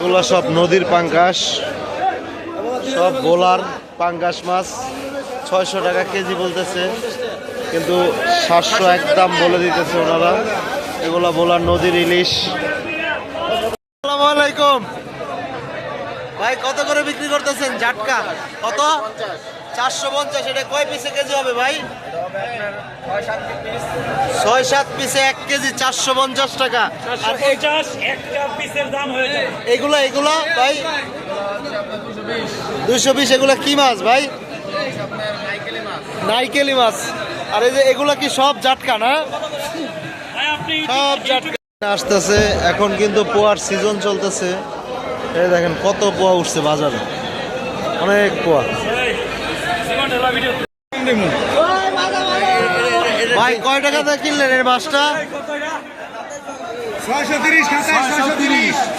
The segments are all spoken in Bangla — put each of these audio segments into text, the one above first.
এগুলো সব নদীর পাঙ্গাস, সব বোলার পাঙ্গাস মাছ 600 টাকা কেজি বলতেছে, কিন্তু 700 একদম বলে দিতেছে ওনারা। এগুলা বোলার নদীর ইলিশ। আসসালামু আলাইকুম ভাই, কত করে বিক্রি করতেছেন জাটকা? কত? 450। এটা কয় পিসে কেজি হবে ভাই? 6-7 পিসে 1 কেজি 450 টাকা। আর একটা পিসের দাম হয়ে যায়। এগুলা এগুলা ভাই 220। এগুলা কি মাছ ভাই? নাইকেলি মাছ। আর এই যে এগুলা কি সব জাটকা না? ভাই আপনি সব জাটকা আসতেছে। এখন কিন্তু পোয়ার সিজন চলতেছে। এই দেখেন কত পোয়া উঠছে বাজারে, অনেক পোয়া। ভাই কয় টাকা দিয়ে কিনলেন এই মাছটা?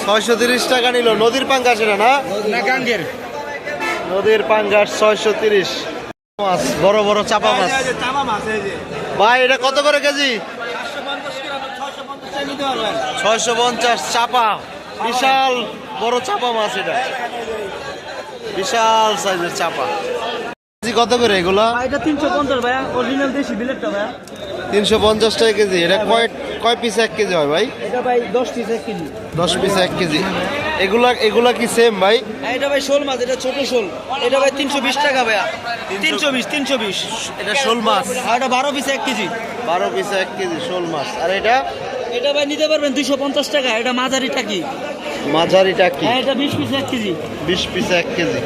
630 টাকা নিল। নদীর পাঙ্গাস এটা না? নদীর পাঙ্গাস 630 মাছ, বড় বড় চাপা মাছ। ভাই এটা কত করে কেজি? 650 চাপা, বিশাল বড় চাপা মাছ। এটা বিশাল সাইজের চাপা। কত করে এগুলা? এটা 350 ভাইয়া, অরিজিনাল দেশি বিলেটটা ভাইয়া। 350 টাকা কেজি। এটা কয় পিস 1 কেজি হয় ভাই? এটা ভাই 10 পিস 1 কেজি। 10 piece 1 KG. এগুলা কি সেম ভাই? এটা ভাই শোল মাছ, এটা ছোট শোল। এটা ভাই 320 টাকা ভাইয়া। 320। এটা শোল মাছ। আর এটা 12 পিস 1 কেজি। 12 পিস 1 কেজি শোল মাছ। আর এটা এটা ভাই নিতে পারবেন 250 টাকা। এটা মাঝারি টাকি। মাঝারি টাকি। হ্যাঁ, এটা 20 পিস 1 কেজি। 20 piece 1 KG.